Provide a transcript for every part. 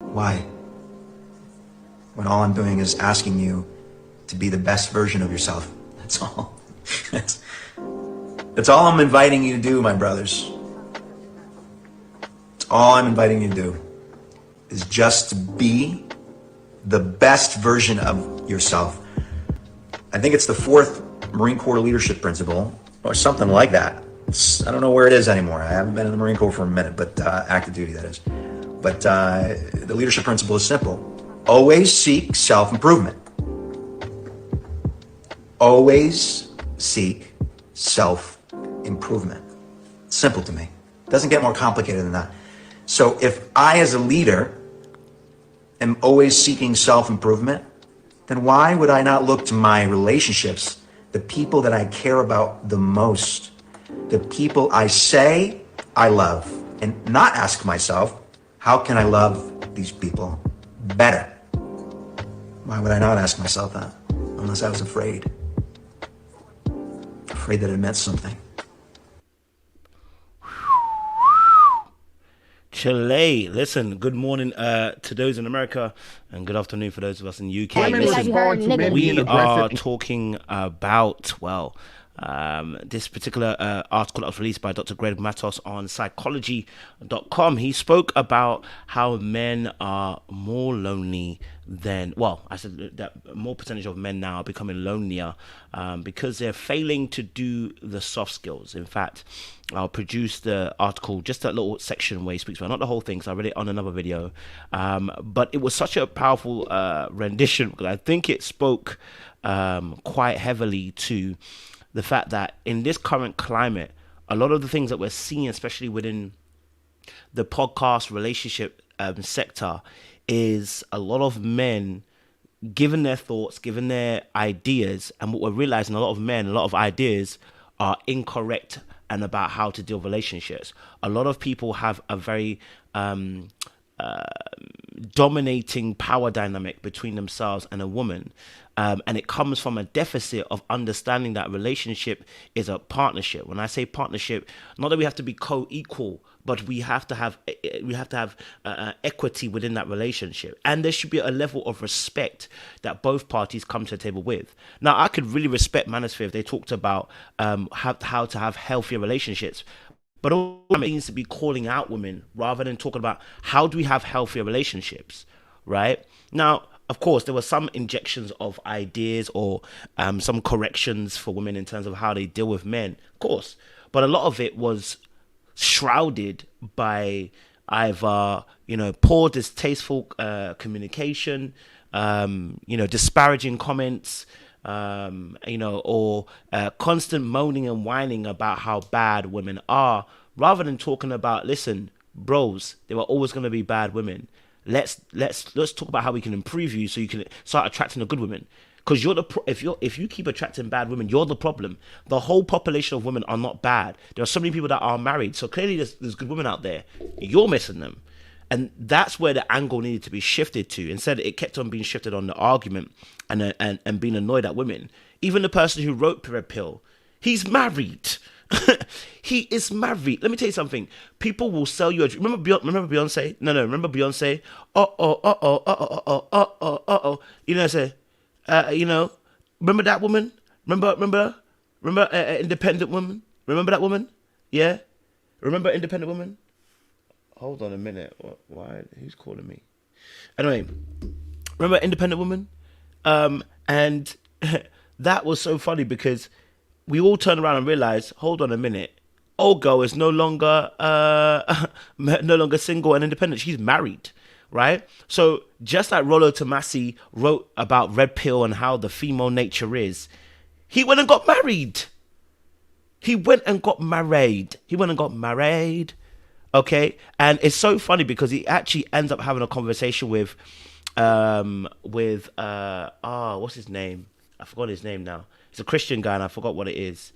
Why? When all I'm doing is asking you to be the best version of yourself. That's all. That's, that's all I'm inviting you to do, my brothers. That's all I'm inviting you to do is just to be the best version of yourself. I think it's the fourth Marine Corps leadership principle or something like that. I don't know where it is anymore. I haven't been in the Marine Corps for a minute, but active duty, that is. But the leadership principle is simple. Always seek self-improvement. Always seek self-improvement. Simple to me. Doesn't get more complicated than that. So if I, as a leader, am always seeking self-improvement, then why would I not look to my relationships, the people that I care about the most, the people I say I love, and not ask myself, how can I love these people better? Why would I not ask myself that? Unless I was afraid. Afraid that it meant something. Chile, listen, good morning to those in America and good afternoon for those of us in the UK. Listen, we are talking about, this particular article that was released by Dr. Greg Matos on psychology.com. He spoke about how men are more lonely than, I said that more percentage of men now are becoming lonelier because they're failing to do the soft skills. In fact, I'll produce the article, just that little section where he speaks about, not the whole thing, because I read it on another video. But it was such a powerful rendition because I think it spoke quite heavily to the fact that in this current climate, a lot of the things that we're seeing, especially within the podcast relationship sector, is a lot of men giving their thoughts, giving their ideas, and what we're realizing, a lot of men, a lot of ideas are incorrect and about how to deal with relationships. A lot of people have a very dominating power dynamic between themselves and a woman, and it comes from a deficit of understanding that relationship is a partnership. When I say partnership, not that we have to be co-equal, but we have to have equity within that relationship, and there should be a level of respect that both parties come to the table with. Now, I could really respect Manosphere if they talked about how to have healthier relationships. But all it means to be calling out women rather than talking about how do we have healthier relationships, right? Now, of course, there were some injections of ideas or some corrections for women in terms of how they deal with men, of course. But a lot of it was shrouded by either, poor, distasteful communication, disparaging comments, or constant moaning and whining about how bad women are, rather than talking about, listen, bros, there are always going to be bad women. Let's talk about how we can improve you so you can start attracting the good women. Because if you keep attracting bad women, you're the problem. The whole population of women are not bad. There are so many people that are married, so clearly there's good women out there. You're missing them. And that's where the angle needed to be shifted to. Instead, it kept on being shifted on the argument and being annoyed at women. Even the person who wrote Red Pill, he's married. He is married. Let me tell you something. People will sell you a dream. Remember Beyonce? No, remember Beyonce? Say, remember that woman? Remember Independent Woman? Remember that woman? Yeah? Remember Independent Woman? Hold on a minute. Why? Who's calling me? Anyway, remember Independent Woman? And that was so funny because we all turned around and realized, hold on a minute, old girl is no longer single and independent. She's married, right? So just like Rollo Tomasi wrote about Red Pill and how the female nature is, he went and got married. Okay, and it's so funny because he actually ends up having a conversation with what's his name? I forgot his name now. He's a Christian guy and I forgot what it is.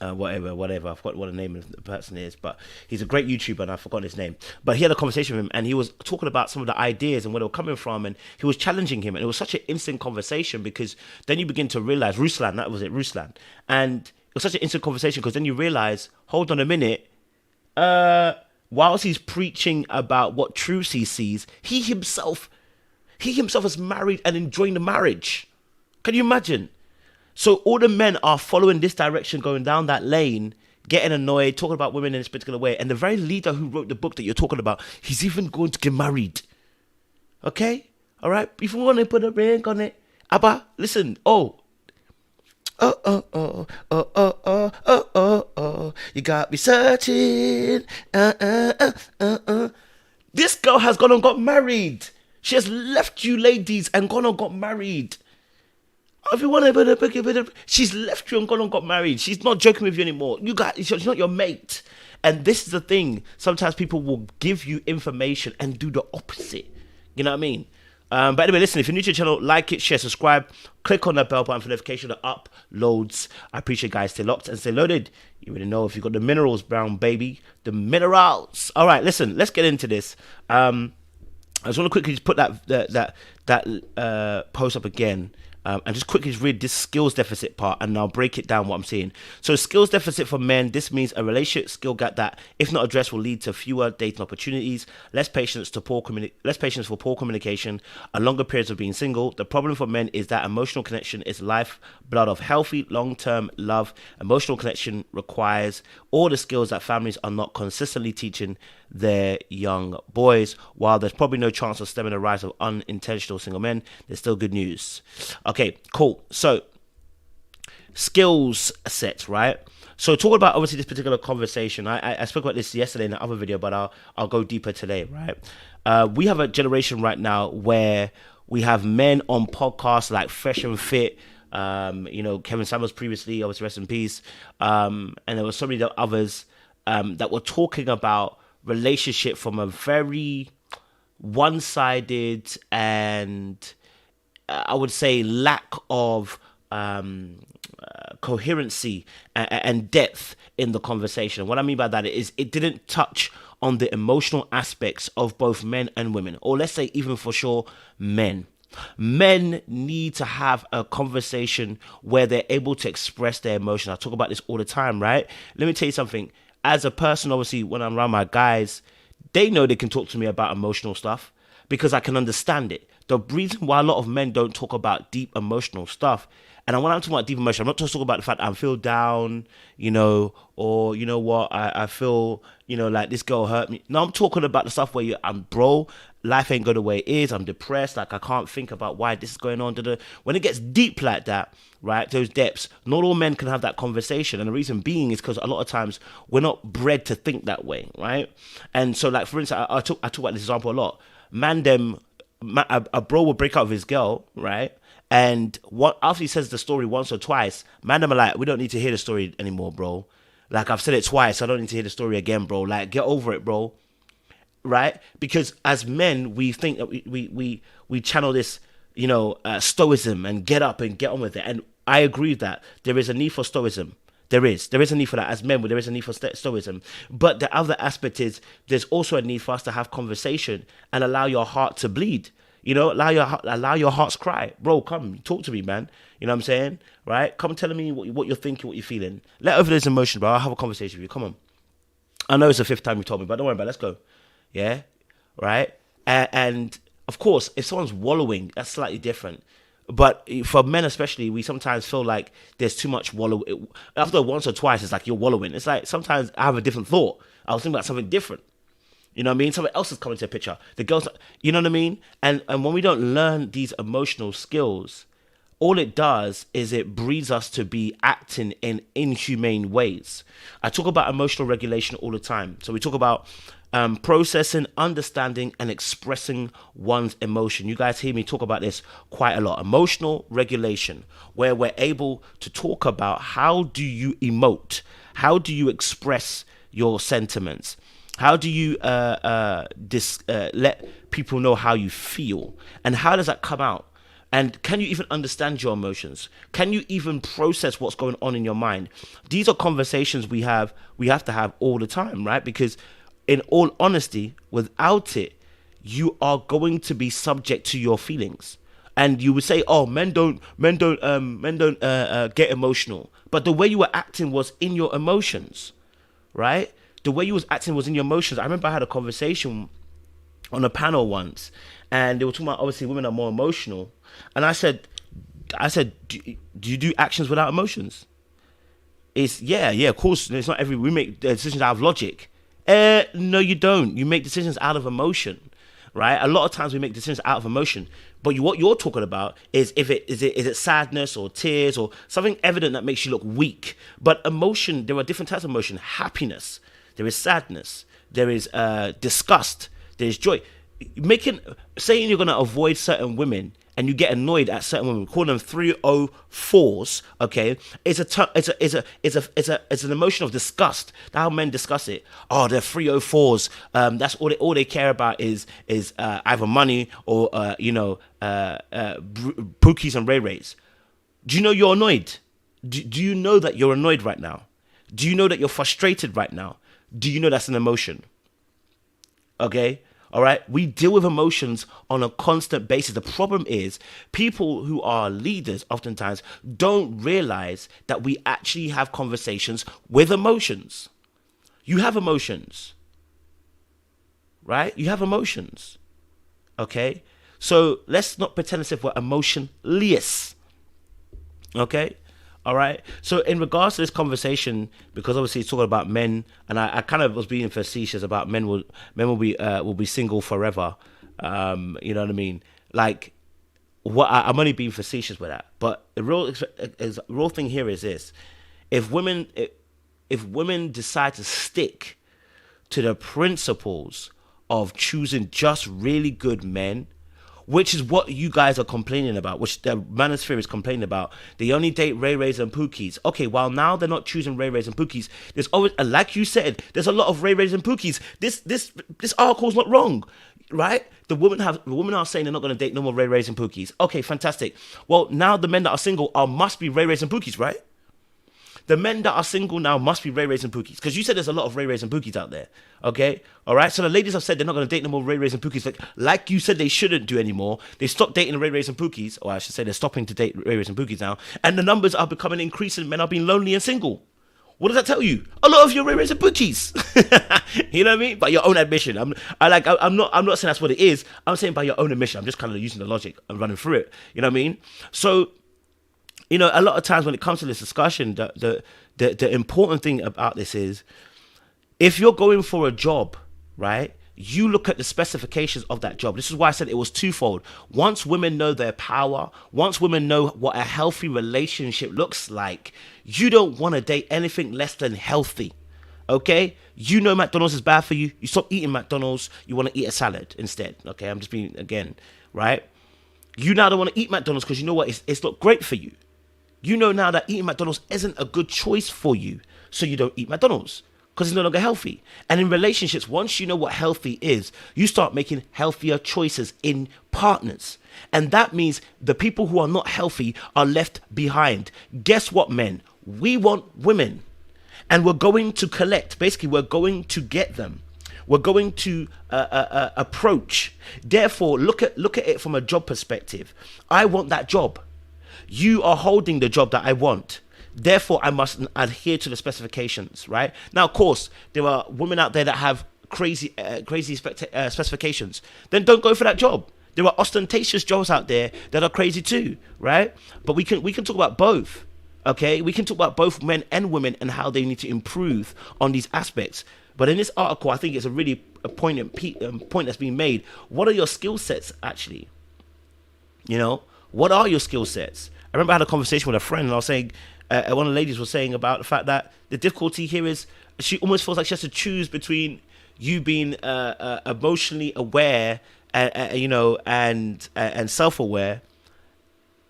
Whatever. I forgot what the name of the person is, but he's a great YouTuber and I forgot his name. But he had a conversation with him and he was talking about some of the ideas and where they were coming from, and he was challenging him, and it was such an instant conversation because then you begin to realize Ruslan, that was it, Ruslan, and it was such an instant conversation because then you realize, hold on a minute, whilst he's preaching about what truths he sees, he himself is married and enjoying the marriage. Can you imagine? So all the men are following this direction, going down that lane, getting annoyed, talking about women in this particular way. And the very leader who wrote the book that you're talking about, he's even going to get married. Okay? All right? If you want to put a ring on it, Abba, listen. You got me searching. This girl has gone and got married. She has left you ladies and gone and got married. If you want to, she's left you and gone and got married. She's not joking with you anymore. She's not your mate. And this is the thing. Sometimes people will give you information and do the opposite. You know what I mean? But anyway, listen, if you're new to the channel, like it, share, subscribe, click on that bell button for notification of uploads. I appreciate you guys. Stay locked and stay loaded. You already know if you got the minerals, brown baby, the minerals. All right, listen, let's get into this. I just want to quickly just put that post up again. And just quickly read this skills deficit part, and I'll break it down what I'm seeing. So skills deficit for men, this means a relationship skill gap that, if not addressed, will lead to fewer dating opportunities, less patience for poor communication, and longer periods of being single. The problem for men is that emotional connection is lifeblood of healthy, long-term love. Emotional connection requires all the skills that families are not consistently teaching their young boys. While there's probably no chance of stemming the rise of unintentional single men, there's still good news. Okay, cool. So, skills sets, right? So, talking about obviously this particular conversation, I spoke about this yesterday in the other video, but I'll go deeper today, right? We have a generation right now where we have men on podcasts like Fresh and Fit, Kevin Samuels previously, obviously rest in peace, and there were so many others that were talking about relationship from a very one-sided and I would say lack of coherency and depth in the conversation. What I mean by that is it didn't touch on the emotional aspects of both men and women, or let's say even for sure men. Men need to have a conversation where they're able to express their emotion. I talk about this all the time, right? Let me tell you something. As a person, obviously, when I'm around my guys, they know they can talk to me about emotional stuff because I can understand it. The reason why a lot of men don't talk about deep emotional stuff, and when I'm talking about deep emotion, I'm not just talking about the fact that I feel down, or you know what, I feel, like this girl hurt me. No, I'm talking about the stuff where bro, life ain't going the way it is. I'm depressed. Like I can't think about why this is going on. When it gets deep like that, right, those depths, not all men can have that conversation. And the reason being is because a lot of times we're not bred to think that way, right? And so, like, for instance, I talk about this example a lot. A bro will break up with his girl, right? And after he says the story once or twice, man, are like, we don't need to hear the story anymore, bro. Like, I've said it twice, I don't need to hear the story again, bro. Like, get over it, bro. Right? Because as men, we think that we channel this, stoicism and get up and get on with it. And I agree with that. There is a need for stoicism. There is a need for that. As men, there is a need for stoicism. But the other aspect is there's also a need for us to have conversation and allow your heart to bleed. Allow your heart's cry. Bro, come, talk to me, man. You know what I'm saying? Right? Come telling me what you're thinking, what you're feeling. Let over those emotions, bro. I'll have a conversation with you. Come on. I know it's the 5th time you told me, but don't worry about it. Let's go. Yeah? Right? And of course, if someone's wallowing, that's slightly different. But for men especially, we sometimes feel like there's too much wallowing. After once or twice, it's like you're wallowing. It's like sometimes I have a different thought. I was thinking about something different. You know what I mean? Something else is coming to the picture. The girl's, you know what I mean? And when we don't learn these emotional skills, all it does is it breeds us to be acting in inhumane ways. I talk about emotional regulation all the time. So we talk about processing, understanding, and expressing one's emotion. You guys hear me talk about this quite a lot. Emotional regulation, where we're able to talk about how do you emote? How do you express your sentiments? How do you let people know how you feel? And how does that come out? And can you even understand your emotions? Can you even process what's going on in your mind? These are conversations we have to have all the time, right? Because in all honesty, without it, you are going to be subject to your feelings. And you would say, "Oh, men don't get emotional." But the way you were acting was in your emotions, right? the way you was acting was in your emotions. I remember I had a conversation on a panel once, and they were talking about obviously women are more emotional, and I said, do you do actions without emotions? It's yeah, of course. It's not we make decisions out of logic. No, you don't. You make decisions out of emotion, right? A lot of times we make decisions out of emotion. But what you're talking about is is it sadness or tears or something evident that makes you look weak. But emotion, there are different types of emotion. Happiness, there is sadness, there is disgust, there is joy. Saying you're gonna avoid certain women and you get annoyed at certain women, we call them 304s. Okay, it's an emotion of disgust. That's how men discuss it. Oh, they're 304s. That's all they care about is either money or Pookies and Ray Rays. Do you know you're annoyed? Do you know that you're annoyed right now? Do you know that you're frustrated right now? Do you know that's an emotion? Okay. All right, we deal with emotions on a constant basis. The problem is people who are leaders oftentimes don't realize that we actually have conversations with emotions. You have emotions, right? You have emotions, okay? So let's not pretend as if we're emotionless, okay? All right. So in regards to this conversation, because obviously it's talking about men, and I kind of was being facetious about men will be single forever. You know what I mean? Like, I'm only being facetious with that. But the real thing here is this: if women decide to stick to the principles of choosing just really good men, which is what you guys are complaining about, which the manosphere is complaining about. They only date Ray Rays and Pookies. Okay, while now they're not choosing Ray Rays and Pookies, there's always, like you said, there's a lot of Ray Rays and Pookies. This article's not wrong, right? The women are saying they're not going to date no more Ray Rays and Pookies. Okay, fantastic. Well, now the men that are single must be Ray Rays and Pookies, right? The men that are single now must be Ray Rays and Pookies, because you said there's a lot of Ray Rays and Pookies out there. Okay, all right. So the ladies have said they're not going to date no more Ray Rays and Pookies, like you said they shouldn't do anymore. They stopped dating Ray Rays and Pookies, or I should say they're stopping to date Ray Rays and Pookies now, and the numbers are becoming increasing. Men are being lonely and single. What does that tell you? A lot of your Ray Rays and Pookies. You know what I mean? By your own admission. I'm not saying that's what it is. I'm saying by your own admission. I'm just kind of using the logic and running through it. You know what I mean? So, you know, a lot of times when it comes to this discussion, the important thing about this is, if you're going for a job, right, you look at the specifications of that job. This is why I said it was twofold. Once women know their power, once women know what a healthy relationship looks like, you don't want to date anything less than healthy. Okay? You know McDonald's is bad for you. You stop eating McDonald's. You want to eat a salad instead. Okay? I'm just being, again, right? You now don't want to eat McDonald's because you know what? It's not great for you. You know now that eating McDonald's isn't a good choice for you, so you don't eat McDonald's because it's no longer healthy. And in relationships, once you know what healthy is, you start making healthier choices in partners. And that means the people who are not healthy are left behind. Guess what, men? We want women, and we're going to collect. Basically, we're going to get them. We're going to approach. Therefore, look at it from a job perspective. I want that job. You are holding the job that I want. Therefore, I must adhere to the specifications, right? Now, of course, there are women out there that have crazy specifications. Then don't go for that job. There are ostentatious jobs out there that are crazy too, right? But we can talk about both, okay? We can talk about both men and women and how they need to improve on these aspects. But in this article, I think it's a really poignant point that's being made. What are your skill sets, actually? You know, what are your skill sets? I remember I had a conversation with a friend, and I was saying, one of the ladies was saying about the fact that the difficulty here is she almost feels like she has to choose between you being emotionally aware, and self-aware,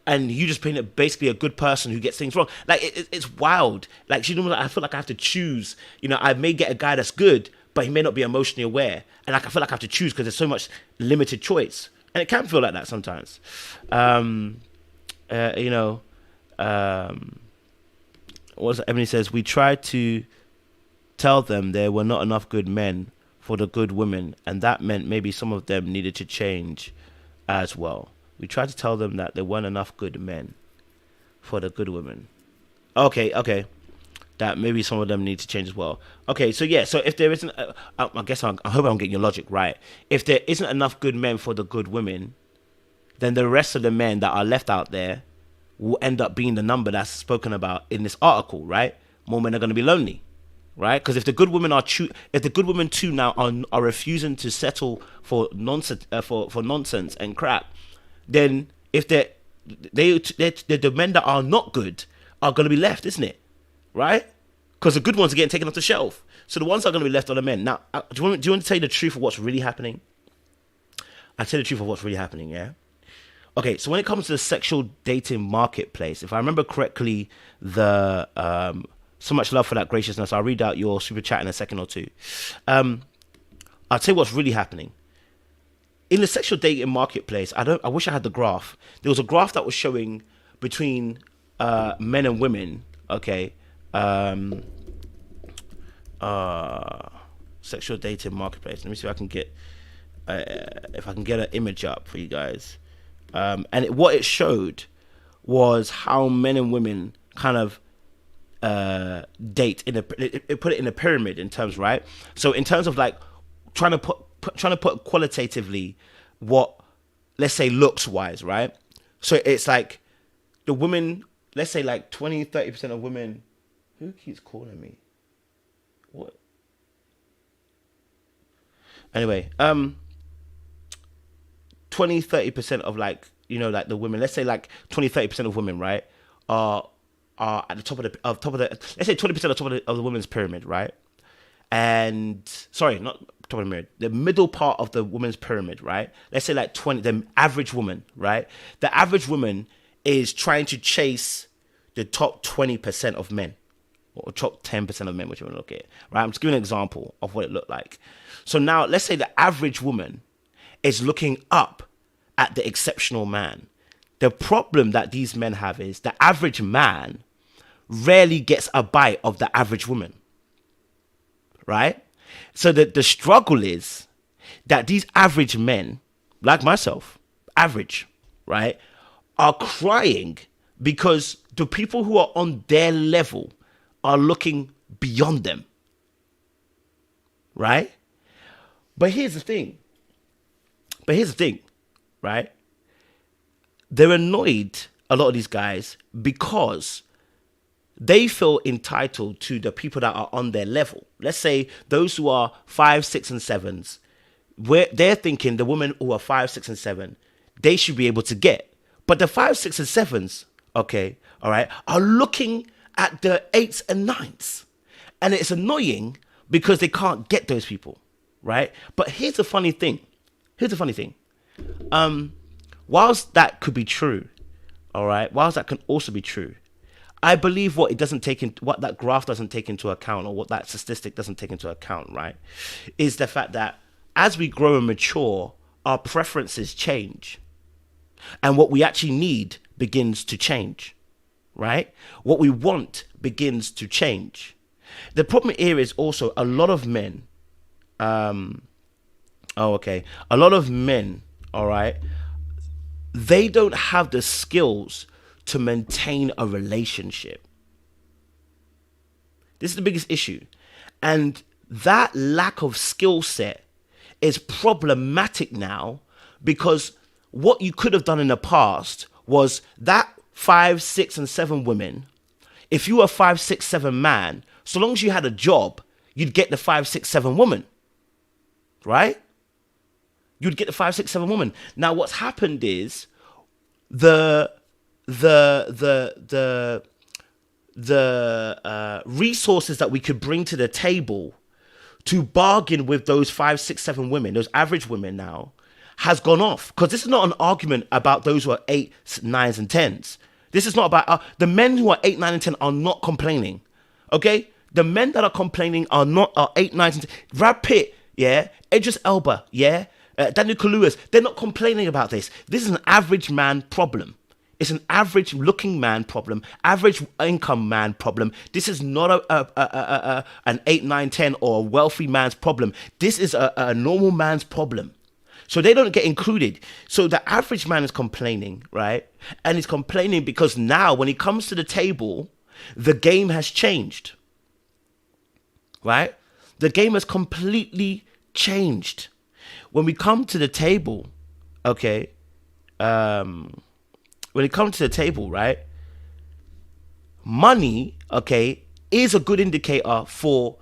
and you just being basically a good person who gets things wrong. Like it's wild. Like she I feel like I have to choose. You know, I may get a guy that's good, but he may not be emotionally aware, and like I feel like I have to choose because there's so much limited choice, and it can feel like that sometimes. Emily says, we tried to tell them there were not enough good men for the good women, and that meant maybe some of them needed to change as well. We tried to tell them that there weren't enough good men for the good women. Okay. that maybe some of them need to change as well. Okay, so yeah, so if there isn't, I guess I hope I'm getting your logic right. If there isn't enough good men for the good women, then the rest of the men that are left out there will end up being the number that's spoken about in this article, right? More men are going to be lonely, right? Because if the good women if the good women too now are refusing to settle for nonsense, for nonsense and crap, then if the men that are not good are going to be left, isn't it? Right? Because the good ones are getting taken off the shelf. So the ones that are going to be left are the men. Now, do you want to tell you the truth of what's really happening? I'll tell you the truth of what's really happening, yeah? Okay, so when it comes to the sexual dating marketplace, if I remember correctly, the so much love for that graciousness. I'll read out your super chat in a second or two. I'll tell you what's really happening. In the sexual dating marketplace, I wish I had the graph. There was a graph that was showing between men and women, okay, sexual dating marketplace. Let me see if I can get an image up for you guys. What it showed was how men and women kind of date it put it in a pyramid in terms, right? So in terms of like trying to put qualitatively what, let's say, looks wise, right? So it's like the women, let's say like 20-30% of women. Who keeps calling me? What? Anyway, 20-30% of like, like the women, let's say like 20-30% of women, right, are at the top of the let's say 20% of the women's pyramid, right? And sorry, not top of the pyramid, the middle part of the women's pyramid, right? Let's say like 20, the average woman, right? The average woman is trying to chase the top 20% of men, or top 10% of men, which you want to look at, right? I'm just giving an example of what it looked like. So now let's say the average woman is looking up at the exceptional man. The problem that these men have is the average man rarely gets a bite of the average woman, right? So the struggle is that these average men, like myself, average, right, are crying because the people who are on their level are looking beyond them, right? But here's the thing, right? They're annoyed, a lot of these guys, because they feel entitled to the people that are on their level. Let's say those who are 5, 6, and 7s, where they're thinking the women who are 5, 6, and 7, they should be able to get. But the 5, 6, and 7s, okay, all right, are looking at the 8s and 9s. And it's annoying because they can't get those people, right? But here's the funny thing. Whilst that could be true, all right, whilst that can also be true, I believe what that graph doesn't take into account, or what that statistic doesn't take into account, right, is the fact that as we grow and mature, our preferences change. And what we actually need begins to change, right? What we want begins to change. The problem here is also a lot of men, a lot of men, all right, they don't have the skills to maintain a relationship. This is the biggest issue. And that lack of skill set is problematic now, because what you could have done in the past was that 5, 6, and 7 women, if you were a 5, 6, 7 man, so long as you had a job, you'd get the 5, 6, 7 woman, right? You'd get the 5, 6, 7 woman. Now, what's happened is the resources that we could bring to the table to bargain with those 5, 6, 7 women, those average women now, has gone off. Because this is not an argument about those who are 8s, 9s, and 10s. This is not about the men who are 8, 9, and 10 are not complaining. Okay, the men that are complaining are 8, 9, and 10. Brad Pitt, yeah, Idris Elba, yeah, Daniel Kaluuya. They're not complaining about this. This is an average man problem. It's an average looking man problem, average income man problem. This is not an 8, 9, 10 or a wealthy man's problem. This is a normal man's problem. So they don't get included. So the average man is complaining, right? And he's complaining because now when he comes to the table, the game has changed. right? The game has completely changed. When we come to the table, okay, when it comes to the table, right, money, okay, is a good indicator for,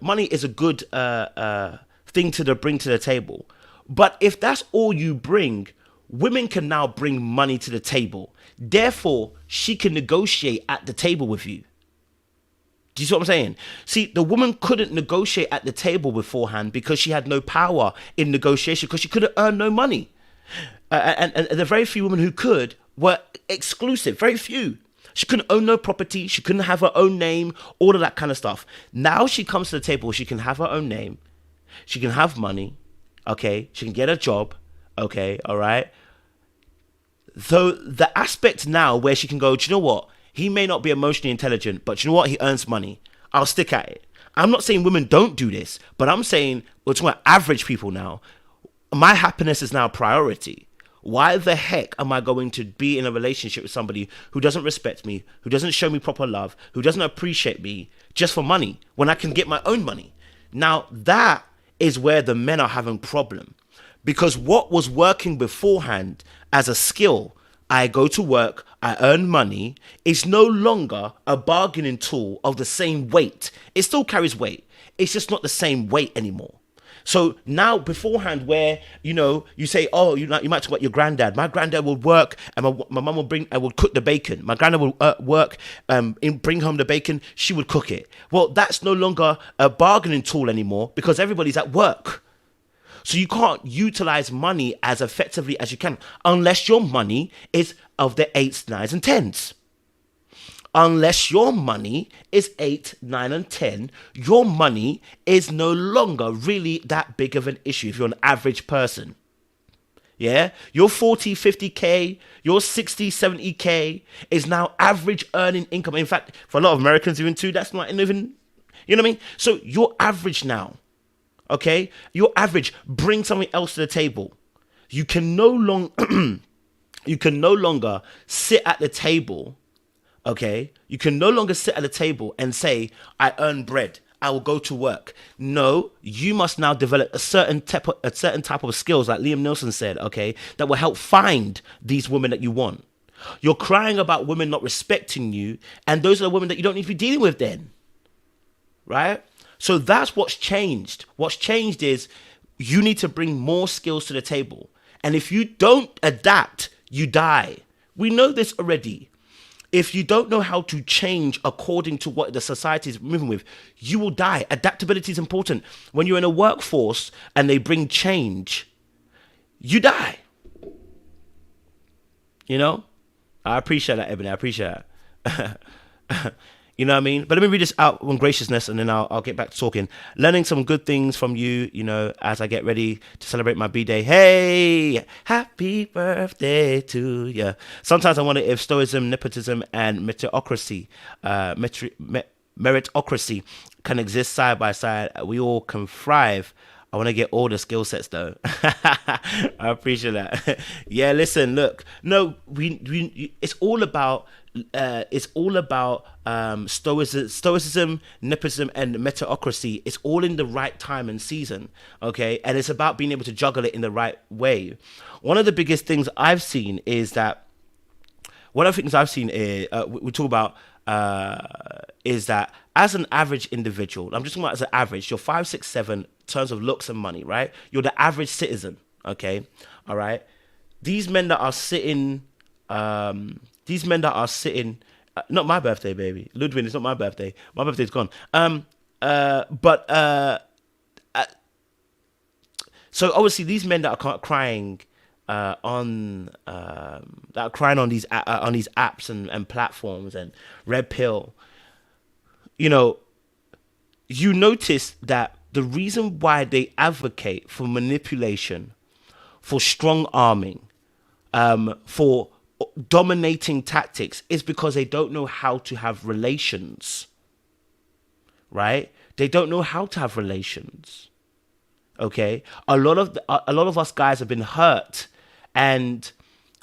money is a good thing to bring to the table. But if that's all you bring, women can now bring money to the table. Therefore, she can negotiate at the table with you. Do you see what I'm saying? See, the woman couldn't negotiate at the table beforehand because she had no power in negotiation because she couldn't earn no money. And the very few women who could were exclusive, very few. She couldn't own no property. She couldn't have her own name, all of that kind of stuff. Now she comes to the table, she can have her own name. She can have money, okay? She can get a job, okay? All right? So the aspect now where she can go, do you know what? He may not be emotionally intelligent, but you know what? He earns money. I'll stick at it. I'm not saying women don't do this, but I'm saying we're talking about average people now. My happiness is now a priority. Why the heck am I going to be in a relationship with somebody who doesn't respect me, who doesn't show me proper love, who doesn't appreciate me just for money when I can get my own money? Now, that is where the men are having problem. Because what was working beforehand as a skill, I go to work, I earn money, is no longer a bargaining tool of the same weight. It still carries weight. It's just not the same weight anymore. So now beforehand where, you say, oh, you might talk about your granddad. My granddad would work and my mum would cook the bacon. My granddad would work and bring home the bacon. She would cook it. Well, that's no longer a bargaining tool anymore because everybody's at work. So you can't utilize money as effectively as you can unless your money is of the 8s, 9s, and 10s. Unless your money is 8, 9, and 10, your money is no longer really that big of an issue if you're an average person. Yeah? Your 40, 50K, your 60, 70K is now average earning income. In fact, for a lot of Americans even too, that's not even, you know what I mean? So you're average now. Okay? You're average. Bring something else to the table. You can no longer sit at the table. Okay, you can no longer sit at a table and say, I earn bread, I will go to work. No, you must now develop a certain type of skills, like Liam Neeson said, okay, that will help find these women that you want. You're crying about women not respecting you, and those are the women that you don't need to be dealing with then. Right? So that's what's changed. What's changed is you need to bring more skills to the table. And if you don't adapt, you die. We know this already. If you don't know how to change according to what the society is moving with, you will die. Adaptability is important. When you're in a workforce and they bring change, you die. I appreciate that, Ebony. I appreciate that. You know what I mean? But let me read this out on graciousness and then I'll get back to talking. Learning some good things from you, as I get ready to celebrate my B-Day. Hey, happy birthday to you. Sometimes I wonder if stoicism, nepotism, and meritocracy can exist side by side. We all can thrive. I want to get all the skill sets though. I appreciate that. Yeah, listen, look. No, it's all about stoicism, nepotism, and meritocracy. It's all in the right time and season, okay? And it's about being able to juggle it in the right way. One of the biggest things I've seen is that we talk about is that as an average individual, I'm just talking about as an average, you're 5, 6, 7 in terms of looks and money, right? You're the average citizen, okay? All right? These men that are sitting, not my birthday, baby. Ludwig, it's not my birthday. My birthday's gone. So obviously these men that are crying on these apps and platforms and Red Pill, you notice that the reason why they advocate for manipulation, for strong arming, for dominating tactics is because they don't know how to have relations, right? They don't know how to have relations. Okay, a lot of us guys have been hurt, and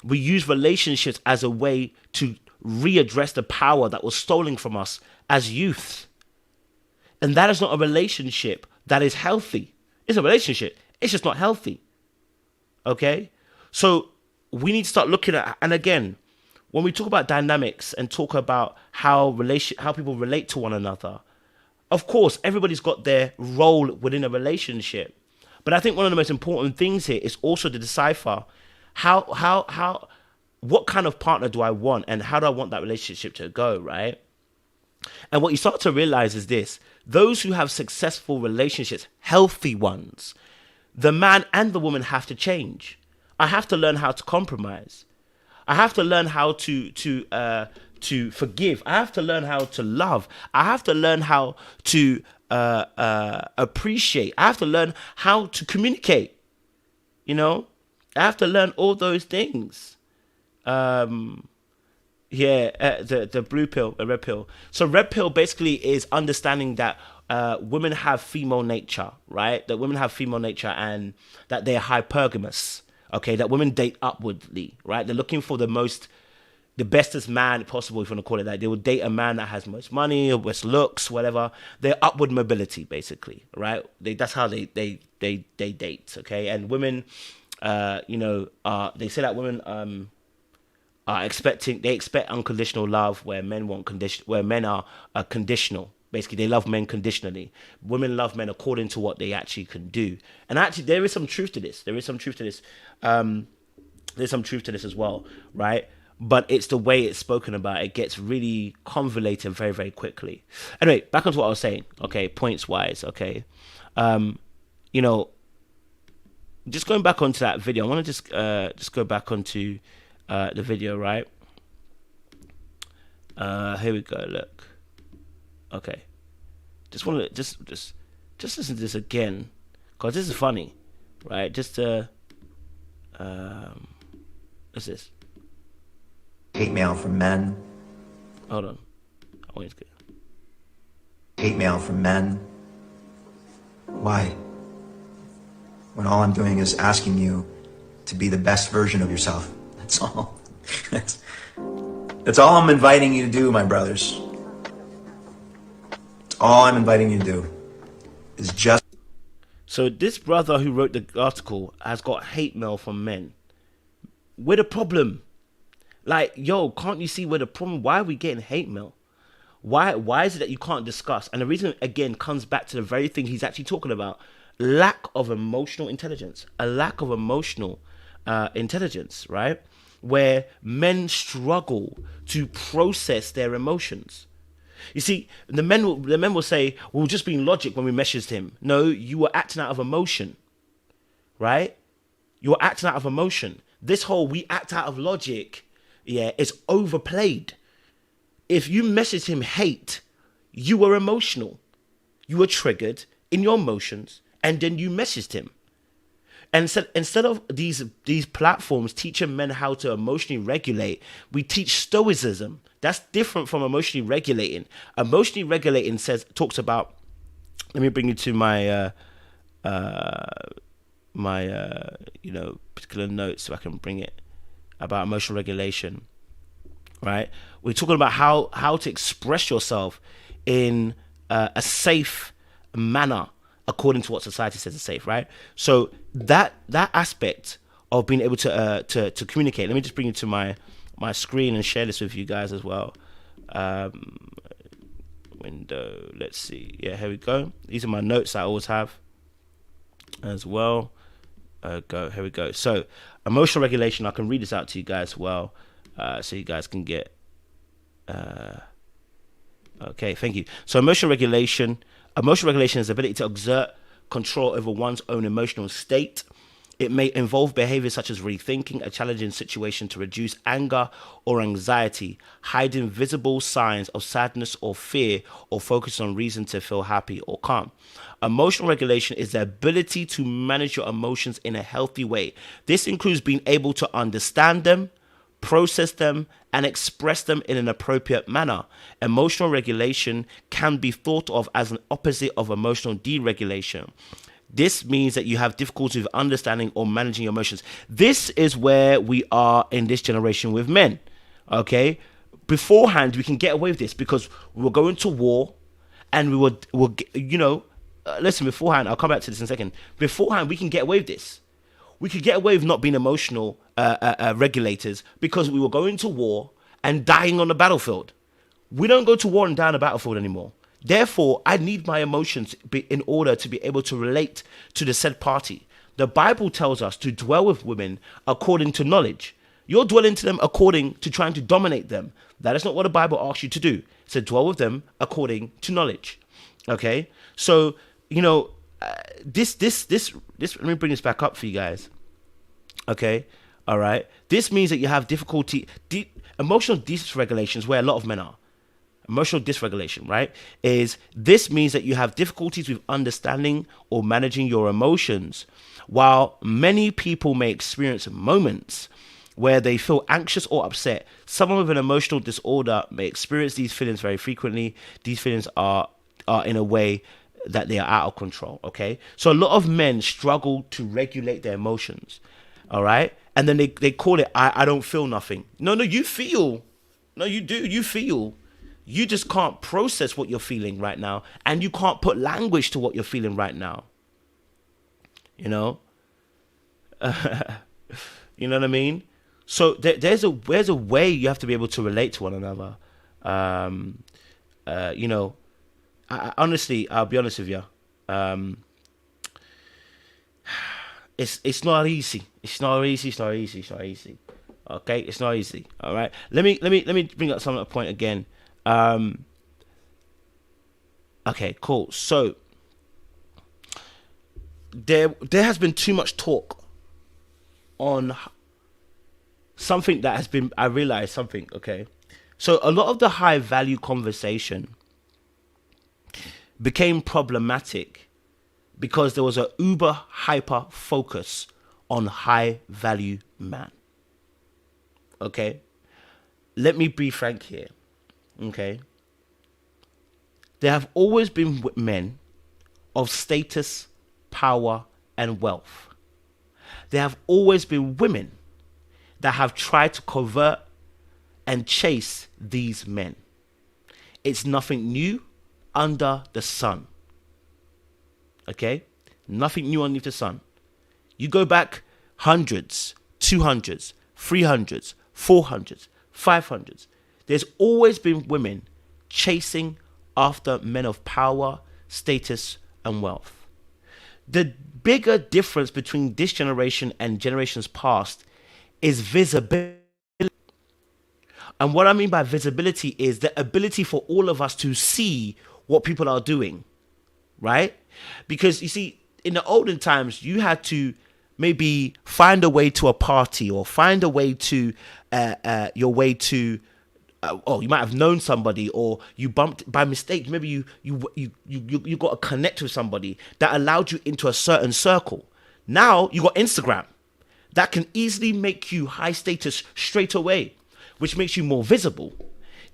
we use relationships as a way to readdress the power that was stolen from us as youth. And that is not a relationship that is healthy. It's a relationship. It's just not healthy. Okay? So we need to start looking at, and again, when we talk about dynamics and talk about how people relate to one another, of course, everybody's got their role within a relationship. But I think one of the most important things here is also to decipher what kind of partner do I want and how do I want that relationship to go, right? And what you start to realize is this: those who have successful relationships, healthy ones, the man and the woman have to change. I have to learn how to compromise. I have to learn how to forgive. I have to learn how to love. I have to learn how to appreciate. I have to learn how to communicate. You know, I have to learn all those things. The blue pill, the red pill. So red pill basically is understanding that women have female nature, right? That women have female nature and that they're hypergamous. Okay, that women date upwardly, right? They're looking for the bestest man possible, if you want to call it that. They will date a man that has most money or best looks, whatever. They're upward mobility, basically, right? That's how they date, okay? And women, they say that women they expect unconditional love, where men are conditional. Basically, they love men conditionally. Women love men according to what they actually can do. And actually, there is some truth to this. There's some truth to this as well, right? But it's the way it's spoken about. It gets really convoluted very, very quickly. Anyway, back onto what I was saying. Okay, points wise. Okay, just going back onto that video. I want to just go back onto the video, right? Here we go. Look. Okay, just want to just listen to this again, because this is funny, right? What's this? Hate mail from men. Hold on, I want you to hate mail from men. Why? When all I'm doing is asking you to be the best version of yourself. That's all. That's all I'm inviting you to do, my brothers. All I'm inviting you to do is just... So this brother who wrote the article has got hate mail from men. We're the problem. Like, yo, can't you see we're the problem? Why are we getting hate mail? Why is it that you can't discuss? And the reason, again, comes back to the very thing he's actually talking about. Lack of emotional intelligence. A lack of emotional intelligence, right? Where men struggle to process their emotions. You see, the men will say, well, we're just being logic when we messaged him. No, you were acting out of emotion, right? You were acting out of emotion. This whole we act out of logic, is overplayed. If you messaged him hate, you were emotional. You were triggered in your emotions, and then you messaged him. And instead of these platforms teaching men how to emotionally regulate, we teach stoicism. That's different from emotionally regulating. Emotionally regulating talks about. Let me bring you to my particular notes so I can bring it about emotional regulation. Right, we're talking about how to express yourself in a safe manner according to what society says is safe. Right, so that aspect of being able to communicate. Let me just bring you to my screen and share this with you guys as well. Window, let's see. Yeah, here we go. These are my notes I always have as well. Here we go. So emotional regulation, I can read this out to you guys as well, so you guys can get okay, thank you. So emotional regulation is the ability to exert control over one's own emotional state. It may involve behaviors such as rethinking a challenging situation to reduce anger or anxiety, hiding visible signs of sadness or fear, or focus on reason to feel happy or calm. Emotional regulation is the ability to manage your emotions in a healthy way. This includes being able to understand them, process them, and express them in an appropriate manner. Emotional regulation can be thought of as an opposite of emotional deregulation. This means that you have difficulty with understanding or managing your emotions. This is where we are in this generation with men, okay? Beforehand, we can get away with this because we were going to war and listen, beforehand, I'll come back to this in a second. Beforehand, we can get away with this. We could get away with not being emotional regulators because we were going to war and dying on the battlefield. We don't go to war and die on the battlefield anymore. Therefore, I need my emotions in order to be able to relate to the said party. The Bible tells us to dwell with women according to knowledge. You're dwelling to them according to trying to dominate them. That is not what the Bible asks you to do. It said dwell with them according to knowledge. Okay? So, this, let me bring this back up for you guys. Okay? All right? This means that you have difficulty, emotional dysregulations where a lot of men are. Emotional dysregulation, right? This means that you have difficulties with understanding or managing your emotions. While many people may experience moments where they feel anxious or upset, someone with an emotional disorder may experience these feelings very frequently. These feelings are in a way that they are out of control, okay? So a lot of men struggle to regulate their emotions, all right? And then they call it, I don't feel nothing. No, you feel. No, you do. You feel. You just can't process what you're feeling right now, and you can't put language to what you're feeling right now. You know what I mean? So there's a way you have to be able to relate to one another. Honestly, I'll be honest with you. It's not easy. It's not easy. Okay, it's not easy. All right. Let me bring up some of the point again. Okay, cool. So there has been too much talk on something that has been, I realized something, okay? So a lot of the high value conversation became problematic because there was a uber hyper focus on high value man. Okay? Let me be frank here. Okay? There have always been men of status, power, and wealth. There have always been women that have tried to convert and chase these men. It's nothing new under the sun. Okay? Nothing new underneath the sun. You go back hundreds, 200s, 300s, 400s, 500s. There's always been women chasing after men of power, status, and wealth. The bigger difference between this generation and generations past is visibility. And what I mean by visibility is the ability for all of us to see what people are doing, right? Because you see, in the olden times, you had to maybe find a way to a party or find a way to your way to you might have known somebody, or you bumped by mistake. Maybe you got to connect with somebody that allowed you into a certain circle. Now you got Instagram that can easily make you high status straight away, which makes you more visible.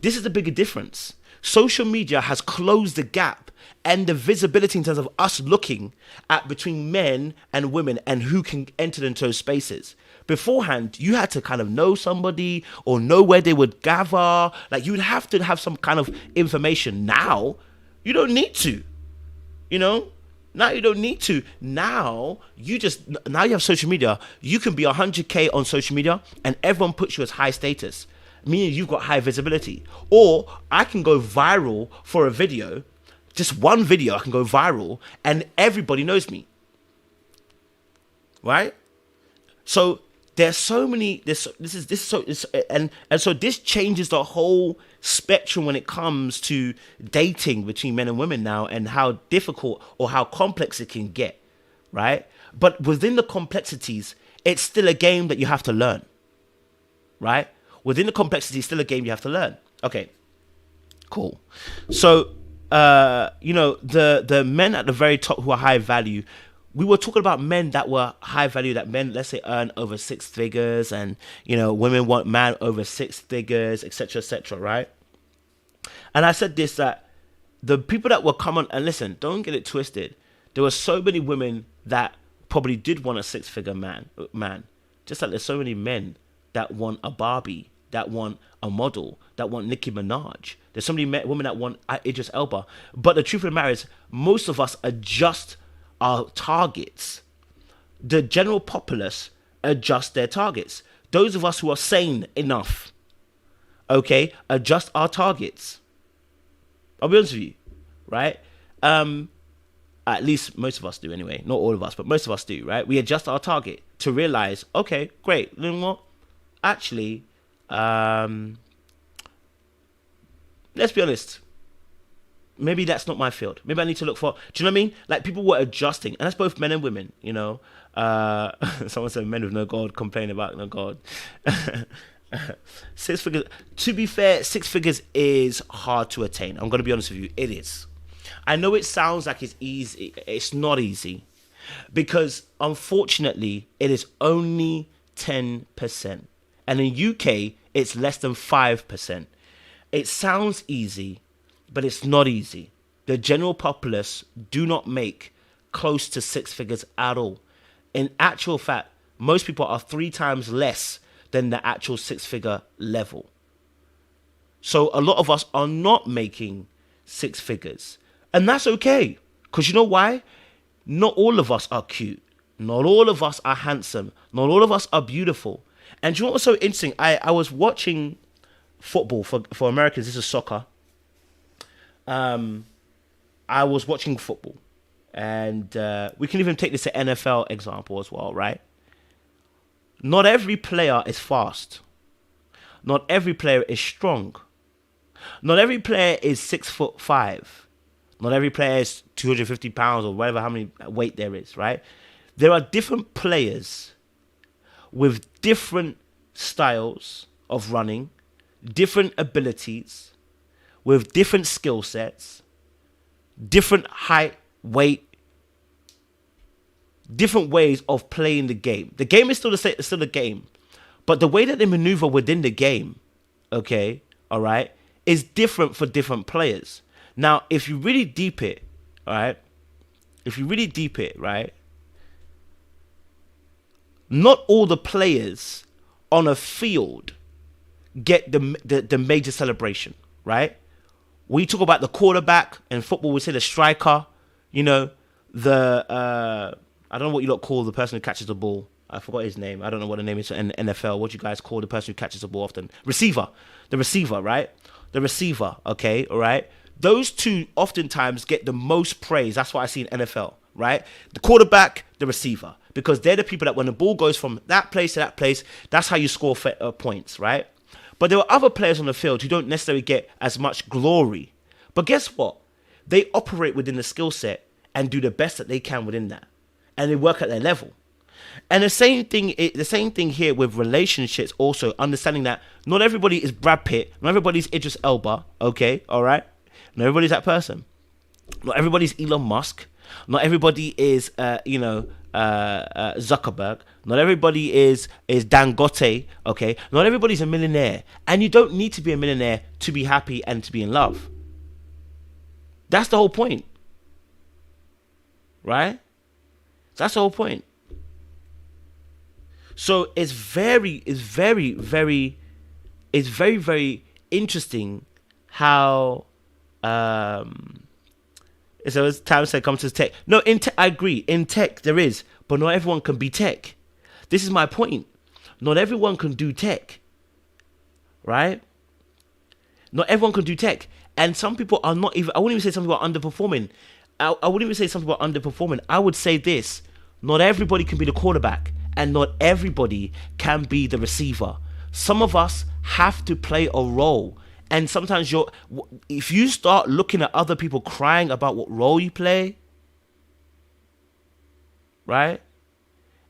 This is the bigger difference. Social media has closed the gap and the visibility in terms of us looking at between men and women and who can enter into those spaces. Beforehand, you had to kind of know somebody or know where they would gather. Like, you would have to have some kind of information. Now, you don't need to, Now you don't need to. Now you have social media. You can be 100K on social media and everyone puts you as high status, meaning you've got high visibility. Or I can go viral for a video, just one video I can go viral and everybody knows me. Right? So there's so many, so this changes the whole spectrum when it comes to dating between men and women now, and how difficult or how complex it can get, right? But within the complexities, it's still a game that you have to learn, right? Within the complexity, it's still a game you have to learn. Okay, cool. So, the men at the very top who are high value, we were talking about men that were high value, that men, let's say, earn over 6 figures, and, women want man over 6 figures, etc., right? And I said this, that the people that were coming, and listen, don't get it twisted. There were so many women that probably did want a 6-figure man. Just like there's so many men that want a Barbie that want a model, that want Nicki Minaj. There's so many women that want Idris Elba. But the truth of the matter is, most of us adjust our targets. The general populace adjust their targets. Those of us who are sane enough, okay, adjust our targets. I'll be honest with you, right? At least most of us do anyway. Not all of us, but most of us do, right? We adjust our target to realize, okay, great. You know what? Actually, let's be honest. Maybe that's not my field. Maybe I need to look for, do you know what I mean? Like, people were adjusting, and that's both men and women, you know. Someone said men with no God complain about no God. 6 figures. To be fair, 6 figures is hard to attain. I'm going to be honest with you. It is. I know it sounds like it's easy. It's not easy. Because, unfortunately, it is only 10%. And in UK, it's less than 5%. It sounds easy, but it's not easy. The general populace do not make close to 6 figures at all. In actual fact, most people are 3 times less than the actual 6-figure level. So a lot of us are not making 6 figures. And that's okay. Because you know why? Not all of us are cute. Not all of us are handsome. Not all of us are beautiful. And do you know what's so interesting? I was watching football for Americans. This is soccer. I was watching football. And we can even take this to NFL example as well, right? Not every player is fast. Not every player is strong. Not every player is 6'5". Not every player is 250 pounds or whatever, how many weight there is, right? There are different players with different styles of running, different abilities, with different skill sets, different height, weight, different ways of playing the game. The game is still the game, but the way that they maneuver within the game, okay, all right, is different for different players. Now, if you really deep it, all right, not all the players on a field get the major celebration, right? We talk about the quarterback, and football we say the striker, you know, I don't know what you lot call the person who catches the ball. I forgot his name. I don't know what the name is in NFL. What do you guys call the person who catches the ball often? Receiver. The receiver, right? The receiver, okay, all right? Those two oftentimes get the most praise. That's what I see in NFL, right? The quarterback, the receiver. Because they're the people that when the ball goes from that place to that place, that's how you score points, right? But there are other players on the field who don't necessarily get as much glory. But guess what? They operate within the skill set and do the best that they can within that. And they work at their level. And the same thing here with relationships also, understanding that not everybody is Brad Pitt, not everybody's Idris Elba, okay, all right? Not everybody's that person. Not everybody's Elon Musk. Not everybody is, Zuckerberg. Not everybody is Dangote, okay? Not everybody's a millionaire. And you don't need to be a millionaire to be happy and to be in love. That's the whole point. Right? That's the whole point. So it's very, very interesting how so as time said, come to tech. No, I agree. In tech there is, but not everyone can be tech. This is my point. Not everyone can do tech. Right? Not everyone can do tech. And some people are not even, I wouldn't even say some people are underperforming. I wouldn't even say some people are underperforming. I would say this. Not everybody can be the quarterback. And not everybody can be the receiver. Some of us have to play a role. And sometimes if you start looking at other people crying about what role you play, right?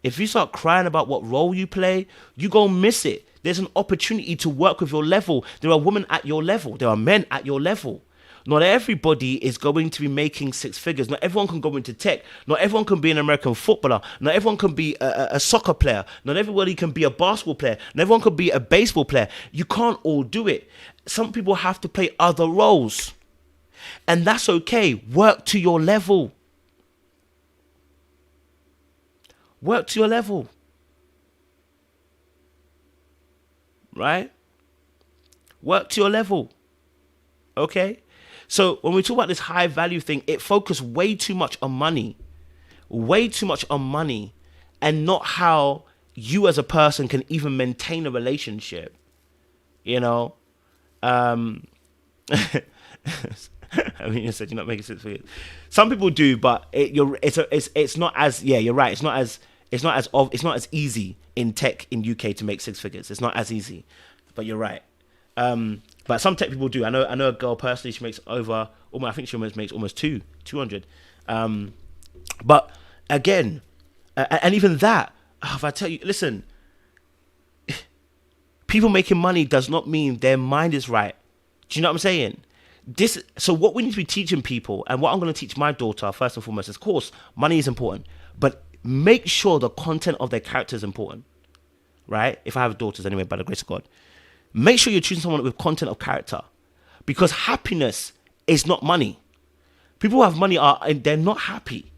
If you start crying about what role you play, you go miss it. There's an opportunity to work with your level. There are women at your level. There are men at your level. Not everybody is going to be making 6 figures. Not everyone can go into tech. Not everyone can be an American footballer. Not everyone can be a soccer player. Not everybody can be a basketball player. Not everyone can be a baseball player. You can't all do it. Some people have to play other roles. And that's okay. Work to your level. Work to your level. Right? Work to your level. Okay? So when we talk about this high value thing, it focused way too much on money. Way too much on money. And not how you as a person can even maintain a relationship. You know? I mean, you said you're not making sense for you. Some people do, but it's not as, yeah, you're right. It's not as easy in tech in UK to make six figures. It's not as easy, but you're right. But some tech people do. I know a girl personally. She makes over. I think she makes almost 200. But again, and even that, if I tell you, listen, people making money does not mean their mind is right. Do you know what I'm saying? So what we need to be teaching people, and what I'm going to teach my daughter first and foremost is, of course, money is important, but make sure the content of their character is important, right? If I have daughters anyway, by the grace of God, make sure you're choosing someone with content of character, because happiness is not money. People who have money they're not happy.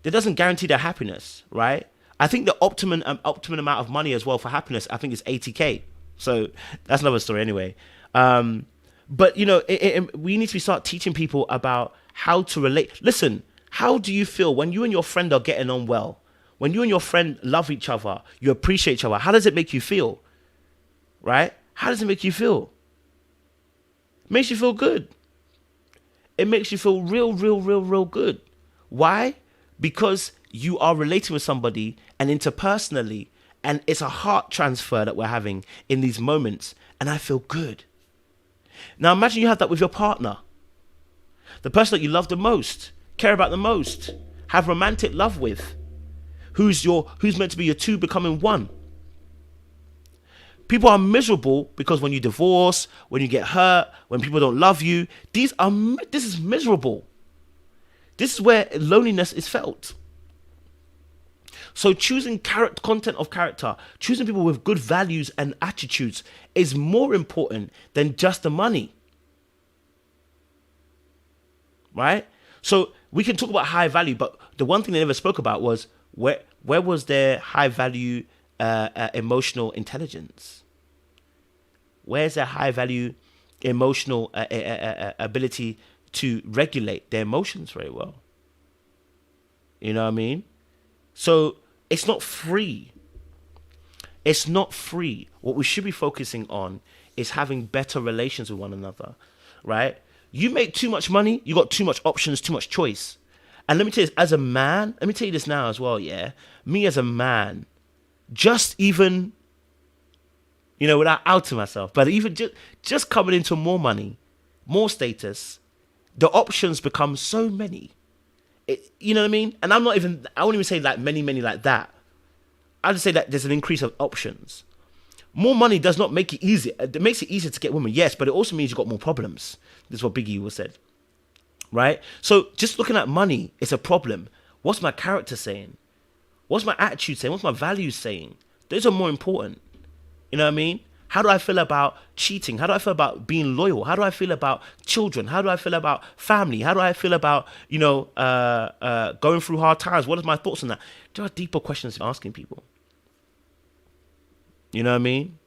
That doesn't guarantee their happiness, right? I think the optimum amount of money as well for happiness, I think, is 80K. So that's another story anyway. But, you know, we need to start teaching people about how to relate. Listen, how do you feel when you and your friend are getting on well? When you and your friend love each other, you appreciate each other, how does it make you feel? Right? How does it make you feel? It makes you feel good. It makes you feel real good. Why? Because you are relating with somebody and interpersonally, and it's a heart transfer that we're having in these moments, and I feel good. Now imagine you have that with your partner, the person that you love the most, care about the most, have romantic love with, who's meant to be your two becoming one. People are miserable because when you divorce, when you get hurt, when people don't love you, this is miserable. This is where loneliness is felt. So choosing content of character, choosing people with good values and attitudes is more important than just the money. Right? So we can talk about high value, but the one thing they never spoke about was where was their high value emotional intelligence? Where's their high value emotional ability to regulate their emotions very well? You know what I mean? So it's not free. It's not free. What we should be focusing on is having better relations with one another, right? You make too much money, you got too much options, too much choice. And let me tell you this, as a man, let me tell you this now as well, yeah? Me as a man, just even, you know, without outing myself, but even just coming into more money, more status, the options become so many. You know what I I mean? And I won't even say like many like that. I'll just say that there's an increase of options. More money does not make it easier. It makes it easier to get women, yes, but it also means you've got more problems. This is what Biggie was said. Right? So just looking at money is a problem. What's my character saying? What's my attitude saying? What's my values saying? Those are more important. You know what I mean? How do I feel about cheating? How do I feel about being loyal? How do I feel about children? How do I feel about family? How do I feel about, you know, going through hard times? What are my thoughts on that? There are deeper questions I'm asking people. You know what I mean?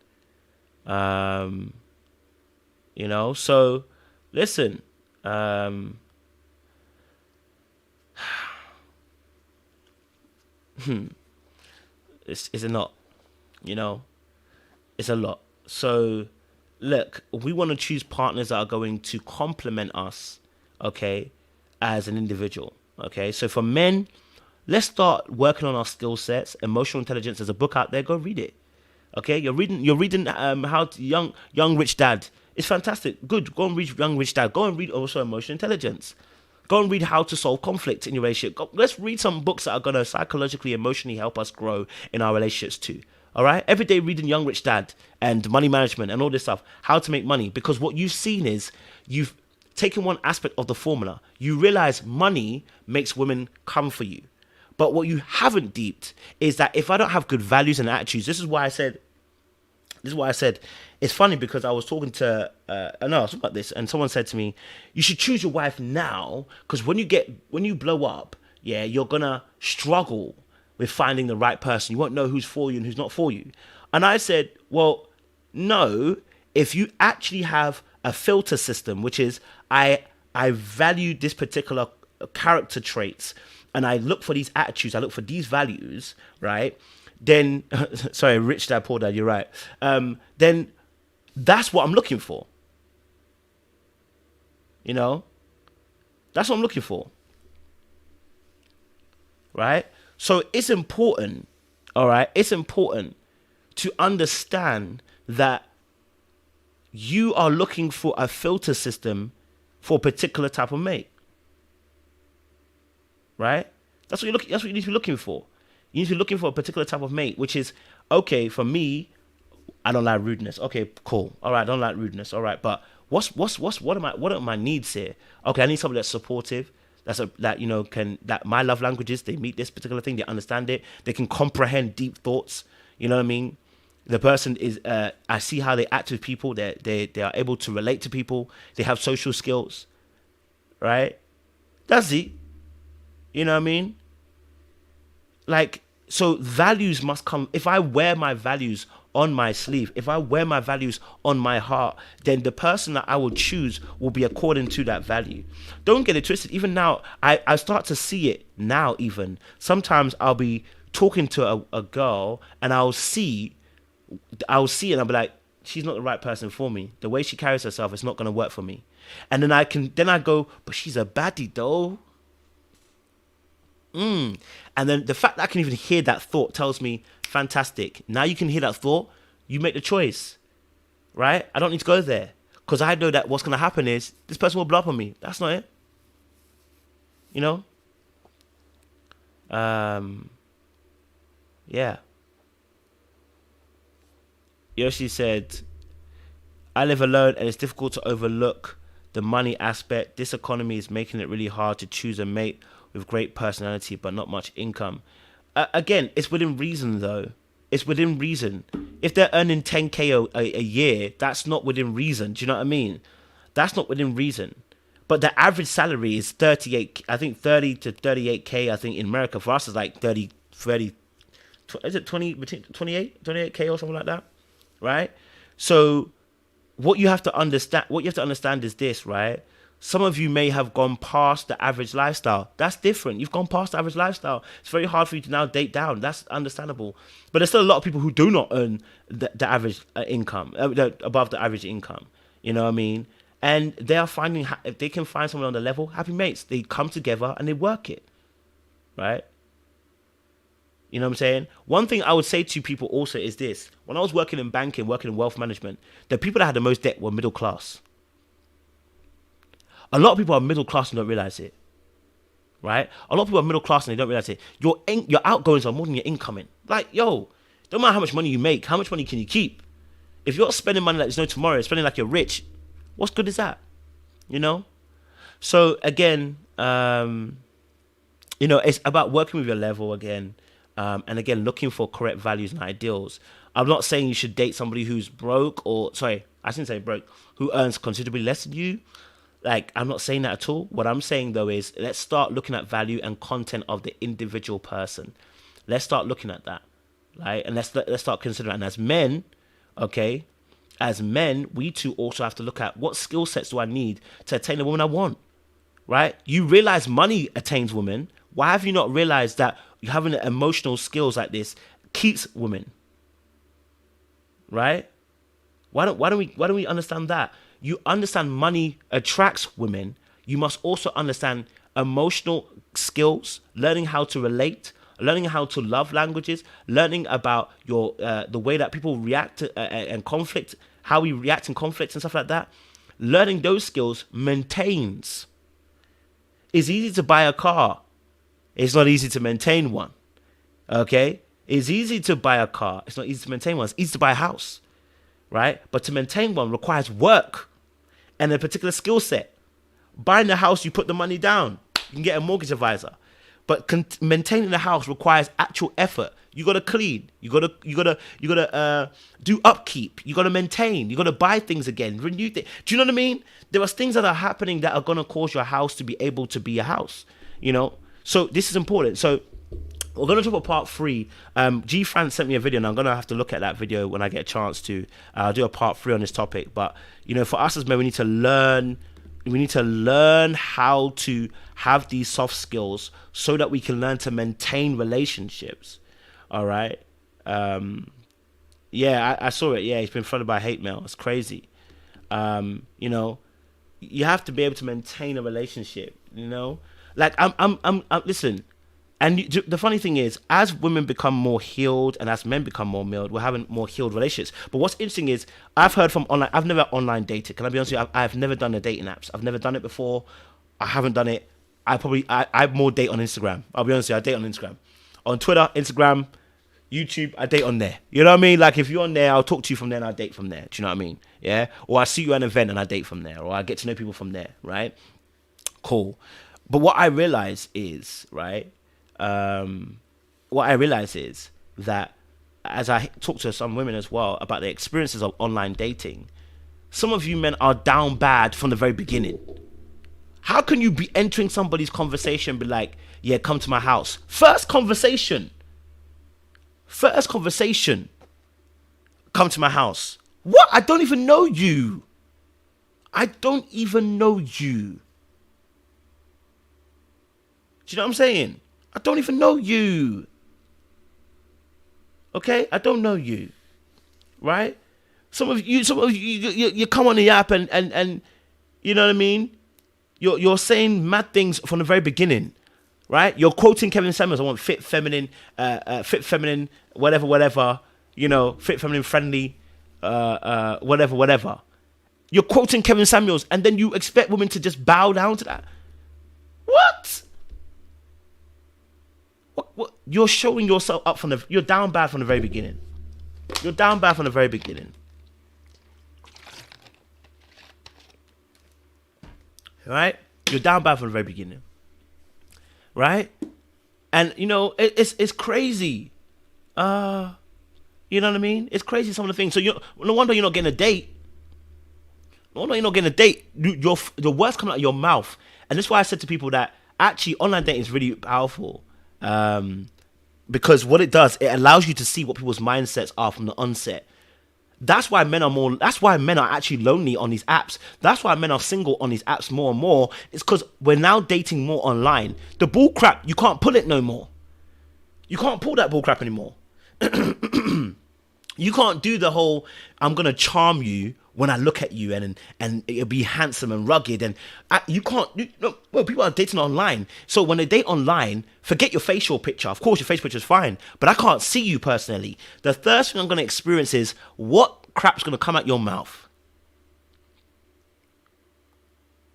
You know, so listen, it's a lot, you know, it's a lot. So look, we want to choose partners that are going to complement us, okay, as an individual, okay? So for men, let's start working on our skill sets. Emotional Intelligence, there's a book out there, go read it. Okay, you're reading how to young rich dad. It's fantastic. Good. Go and read Young Rich Dad. Go and read also Emotional Intelligence. Go and read how to solve conflict in your relationship. Let's read some books that are going to psychologically, emotionally help us grow in our relationships too. All right? Every day reading Young Rich Dad and money management and all this stuff, how to make money. Because what you've seen is you've taken one aspect of the formula. You realize money makes women come for you. But what you haven't deeped is that if I don't have good values and attitudes, this is why I said, it's funny because I was talking to, I was talking about this, and someone said to me, you should choose your wife now, because when you blow up, yeah, you're going to struggle with finding the right person. You won't know who's for you and who's not for you. And I said, well, no, if you actually have a filter system, which is I value this particular character traits, and I look for these attitudes, I look for these values, right? Then, sorry, rich dad, poor dad, you're right. Then that's what I'm looking for. You know, that's what I'm looking for. Right? So it's important, all right? It's important to understand that you are looking for a filter system for a particular type of mate. Right? That's what you need to be looking for. You need to be looking for a particular type of mate, which is, okay, for me, I don't like rudeness. Okay, cool. All right, I don't like rudeness. All right, but what are my needs here? Okay, I need somebody that's supportive. That my love languages, they meet this particular thing, they understand it, they can comprehend deep thoughts. You know what I mean? The person is, I see how they act with people. They are able to relate to people. They have social skills, right? That's it. You know what I mean? Like, so values must come. If I wear my values on my sleeve, if I wear my values on my heart, then the person that I will choose will be according to that value. Don't get it twisted. Even now, I start to see it now even. Sometimes I'll be talking to a girl and I'll see it and I'll be like, she's not the right person for me. The way she carries herself is not going to work for me. And then I go, but she's a baddie though. And then the fact that I can even hear that thought tells me, fantastic. Now you can hear that thought. You make the choice, right? I don't need to go there because I know that what's going to happen is this person will blow up on me. That's not it. You know? Yeah. Yoshi said, I live alone and it's difficult to overlook the money aspect. This economy is making it really hard to choose a mate with great personality but not much income. Again, it's within reason though. It's within reason. If they're earning 10k a year, that's not within reason. Do you know what I mean? That's not within reason. But the average salary is 38, I think 30 to 38k, I think in America. For us, it's like 30, is it 28k or something like that? Right? So what you have to understand is this, right? Some of you may have gone past the average lifestyle. That's different. You've gone past the average lifestyle. It's very hard for you to now date down. That's understandable. But there's still a lot of people who do not earn the average income, above the average income. You know what I mean? And they are finding, if they can find someone on the level, happy mates. They come together and they work it. Right? You know what I'm saying? One thing I would say to people also is this. When I was working in banking, working in wealth management, the people that had the most debt were middle class. A lot of people are middle class and don't realize it, right? A lot of people are middle class and they don't realize it. Your outgoings are more than your incoming. Like, yo, don't matter how much money you make, how much money can you keep? If you're spending money like there's no tomorrow, spending like you're rich, what's good is that? You know? So again, it's about working with your level again, and again, looking for correct values and ideals. I'm not saying you should date somebody who's broke I shouldn't say broke, who earns considerably less than you. Like, I'm not saying that at all. What I'm saying, though, is let's start looking at value and content of the individual person. Let's start looking at that, right? And let's start considering. And as men, okay, we too also have to look at what skill sets do I need to attain the woman I want, right? You realize money attains women. Why have you not realized that having emotional skills like this keeps women, right? Why don't we understand that? You understand money attracts women. You must also understand emotional skills, learning how to relate, learning how to love languages, learning about your the way that people react to, and conflict, how we react in conflicts and stuff like that. Learning those skills maintains. It's easy to buy a car. It's not easy to maintain one. Okay? It's easy to buy a car. It's not easy to maintain one. It's easy to buy a house. Right? But to maintain one requires work and a particular skill set. Buying a house, you put the money down. You can get a mortgage advisor. But maintaining the house requires actual effort. You gotta clean. You gotta do upkeep. You gotta maintain. You gotta buy things again. Renew things. Do you know what I mean? There are things that are happening that are gonna cause your house to be able to be a house. You know. So this is important. So we're going to talk about part 3. G Fran sent me a video, and I'm going to have to look at that video when I get a chance to. I'll do a part 3 on this topic. But, you know, for us as men, we need to learn how to have these soft skills so that we can learn to maintain relationships. All right. Yeah, I saw it. Yeah, he's been flooded by hate mail. It's crazy. You know, you have to be able to maintain a relationship, you know? Like, I'm listen, and the funny thing is, as women become more healed and as men become more healed, we're having more healed relationships. But what's interesting is, I've heard from online, I've never online dated. Can I be honest with you? I've never done the dating apps. I've never done it before. I haven't done it. I more date on Instagram. I'll be honest with you, I date on Instagram. On Twitter, Instagram, YouTube, I date on there. You know what I mean? Like, if you're on there, I'll talk to you from there and I'll date from there. Do you know what I mean? Yeah? Or I see you at an event and I date from there. Or I get to know people from there, right? Cool. But what I realize is, right? What I realize is that as I talk to some women as well about their experiences of online dating, some of you men are down bad from the very beginning. How can you be entering somebody's conversation and be like, yeah, come to my house? First conversation, come to my house. What? I don't even know you. I don't even know you. Do you know what I'm saying? I don't even know you. Okay? I don't know you. Right? Some of you come on the app and you know what I mean? You're saying mad things from the very beginning. Right? You're quoting Kevin Samuels. I want fit, feminine, whatever, you know, fit, feminine, friendly, whatever. You're quoting Kevin Samuels and then you expect women to just bow down to that. What? What? You're showing yourself up you're down bad from the very beginning. You're down bad from the very beginning. Right? You're down bad from the very beginning. Right? And, you know, it's crazy. You know what I mean? It's crazy, some of the things. So no wonder you're not getting a date. No wonder you're not getting a date. Your words come out of your mouth. And that's why I said to people that actually online dating is really powerful. Because what it does, it allows you to see what people's mindsets are from the onset. That's why men are actually lonely on these apps. That's why men are single on these apps more and more. It's because we're now dating more online. The bull crap, you can't pull it no more. You can't pull that bull crap anymore. You can't do the whole, I'm going to charm you when I look at you and it'll be handsome and rugged. And you can't, well, people are dating online. So when they date online, forget your facial picture. Of course, your facial picture is fine, but I can't see you personally. The first thing I'm going to experience is what crap's going to come out your mouth.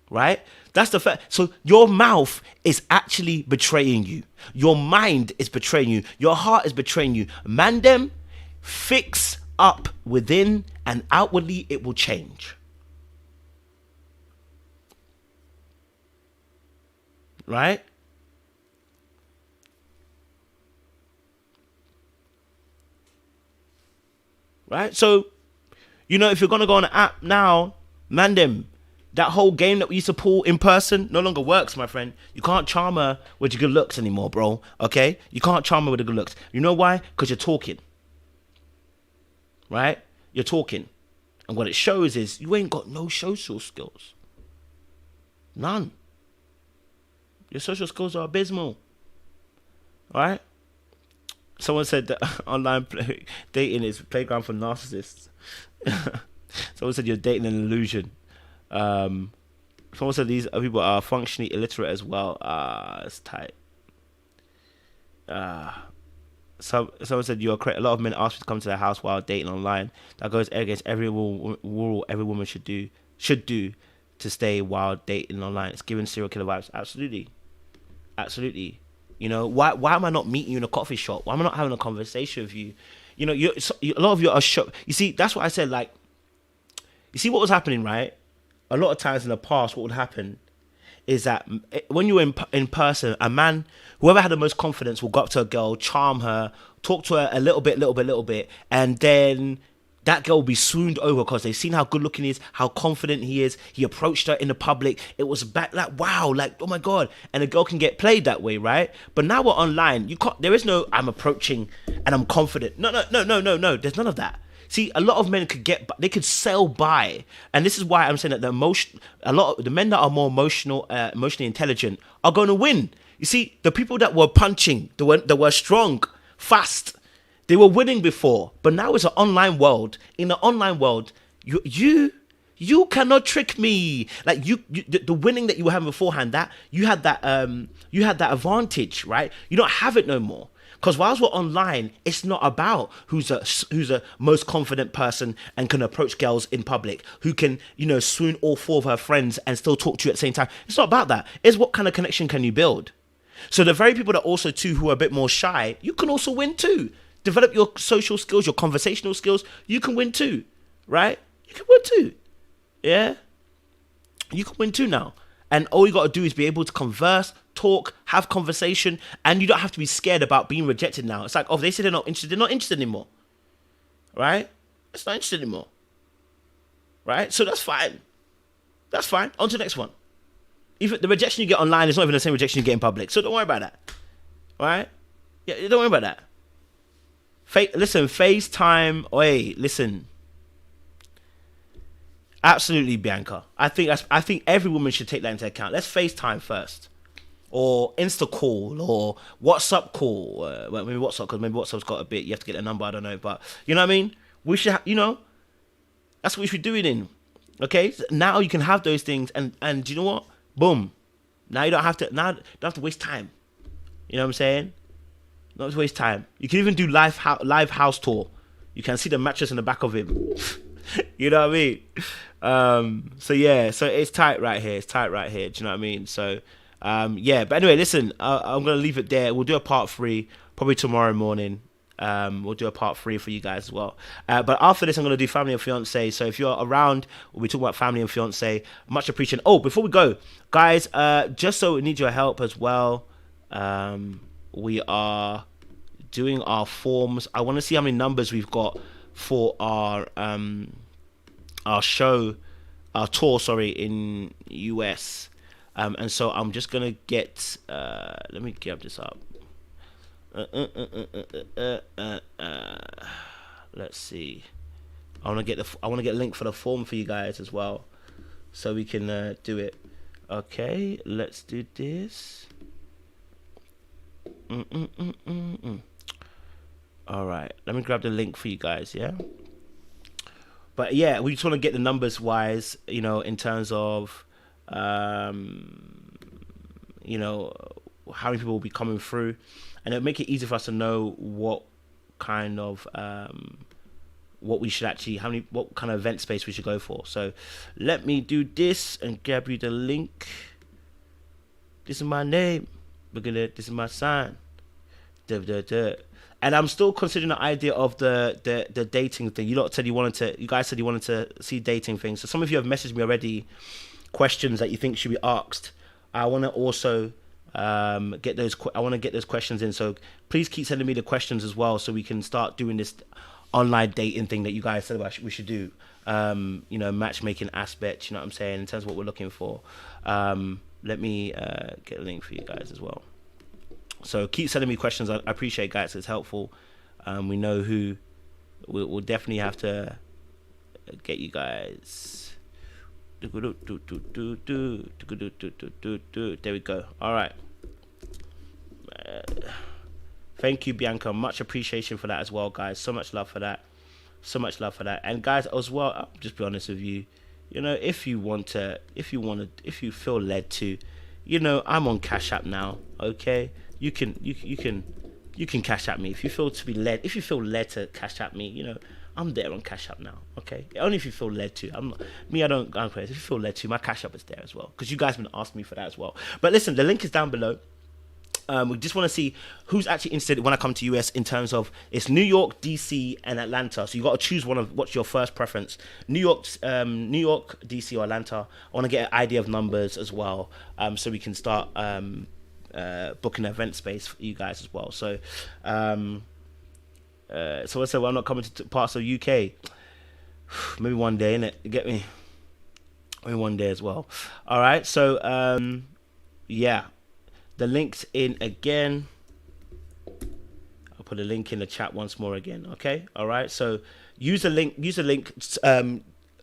Right? That's the fact. So your mouth is actually betraying you. Your mind is betraying you. Your heart is betraying you. Man, them fix up within and outwardly it will change. Right? Right? So, you know, if you're going to go on an app now, man, them, that whole game that we used to pull in person no longer works, my friend. You can't charm her with your good looks anymore, bro. Okay? You can't charm her with the good looks. You know why? Because you're talking. Right? You're talking. And what it shows is you ain't got no social skills. None. Your social skills are abysmal. Alright? Someone said that online dating is playground for narcissists. Someone said you're dating an illusion. Someone said these people are functionally illiterate as well. It's tight. Someone said you are correct. A lot of men ask you to come to their house while dating online. That goes against every rule every woman should do to stay while dating online. It's giving serial killer vibes. Absolutely. You know, why am I not meeting you in a coffee shop? Why am I not having a conversation with you? You know, a lot of you are shocked. You see, that's what I said. Like, you see what was happening, right? A lot of times in the past, what would happen is that when you're in person, a man, whoever had the most confidence will go up to a girl, charm her, talk to her a little bit, and then that girl will be swooned over because they've seen how good looking he is, how confident he is. He approached her in the public. It was back like, wow, like, oh my God. And a girl can get played that way, right? But now we're online. You can't, there is no, I'm approaching and I'm confident. No. There's none of that. See, a lot of men they could sell by. And this is why I'm saying that a lot of the men that are more emotionally intelligent are going to win. You see, the people that were punching, that were strong, fast, they were winning before, but now it's an online world. In the online world, you cannot trick me. Like the winning that you were having beforehand, that you had that advantage, right? You don't have it no more. Because whilst we're online, it's not about who's a most confident person and can approach girls in public, who can, swoon all 4 of her friends and still talk to you at the same time. It's not about that. It's what kind of connection can you build? So the very people that also too who are a bit more shy, you can also win too. Develop your social skills, your conversational skills. You can win too, right? You can win too. Yeah? You can win too now. And all you got to do is be able to converse, talk, have conversation, and you don't have to be scared about being rejected now. It's like, oh, they say they're not interested anymore. Right? It's not interested anymore. Right? So that's fine. That's fine. On to the next one. Even the rejection you get online is not even the same rejection you get in public. So don't worry about that. Right? Yeah, don't worry about that. Listen, FaceTime. Listen. Absolutely, Bianca. I think every woman should take that into account. Let's FaceTime first, or Insta call, or WhatsApp call. Well, maybe WhatsApp, because maybe WhatsApp's got a bit. You have to get a number. I don't know, but you know what I mean. We should, that's what we should be doing. In okay, so now you can have those things, and you know what? Boom. Now you don't have to waste time. You know what I'm saying? Not to waste time. You can even do live house tour. You can see the mattress in the back of him. You know what I mean? So yeah, so it's tight right here. Do you know what I mean? So yeah, but anyway, listen, I'm gonna leave it there. We'll do a part 3 probably tomorrow morning. We'll do a part 3 for you guys as well. But after this, I'm gonna do family and fiance. So if you're around, we'll be talking about family and fiance. Much appreciated. Oh, before we go, guys, just so we need your help as well. We are doing our forms. I want to see how many numbers we've got for our show, our tour, in US. And so I'm just gonna get. Let me get this up. Let's see. I want to get a link for the form for you guys as well, so we can do it. Okay, let's do this. All right, let me grab the link for you guys. Yeah. But yeah, we just want to get the numbers wise, in terms of, how many people will be coming through, and it'll make it easy for us to know what kind of, what we should actually, what kind of event space we should go for. So let me do this and grab you the link. This is my name. Look at it. This is my sign. And I'm still considering the idea of the dating thing. You guys said you wanted to see dating things. So some of you have messaged me already questions that you think should be asked. I want to also get those questions in. So please keep sending me the questions as well, so we can start doing this online dating thing that you guys said we should do. Matchmaking aspect. You know what I'm saying, in terms of what we're looking for. Let me get a link for you guys as well. So keep sending me questions. I appreciate it, guys. It's helpful. We know who. We'll definitely have to get you guys. There we go. All right. Thank you, Bianca. Much appreciation for that as well, guys. So much love for that. And guys, as well, I'll just be honest with you. If you feel led to, I'm on Cash App now. Okay. You can Cash App me if you feel led to Cash App me. I'm there on Cash App now. Okay, only if you feel led to. I don't go crazy. If you feel led to, my Cash App is there as well, because you guys have been asking me for that as well. But listen, the link is down below. We just want to see who's actually interested when I come to US, in terms of, it's New York, DC, and Atlanta. So you got to choose what's your first preference. New York, DC, or Atlanta. I want to get an idea of numbers as well, so we can start booking an event space for you guys as well. So, I'm not coming to parts of UK. Maybe one day, innit? You get me? Maybe one day as well. All right. So yeah, the link's in again. I'll put a link in the chat once more again. Okay. All right. So use the link.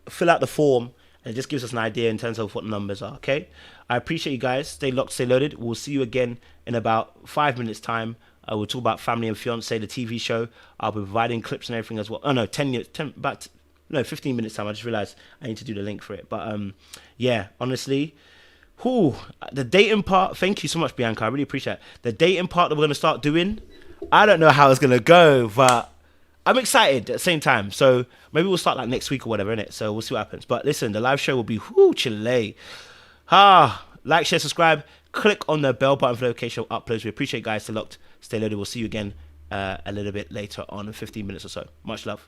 Fill out the form, and it just gives us an idea in terms of what the numbers are. Okay. I appreciate you guys. Stay locked, stay loaded. We'll see you again in about 5 minutes time. We'll talk about Family and Fiance, the TV show. I'll be providing clips and everything as well. Oh no, 15 minutes time. I just realized I need to do the link for it. But yeah, honestly, the dating part. Thank you so much, Bianca. I really appreciate it. The dating part that we're gonna start doing. I don't know how it's gonna go, but I'm excited at the same time. So maybe we'll start like next week or whatever, innit? So we'll see what happens. But listen, the live show will be chile. Like, share, subscribe. Click on the bell button for notification of uploads. We appreciate you guys. Stay locked, stay loaded. We'll see you again a little bit later on in 15 minutes or so. Much love.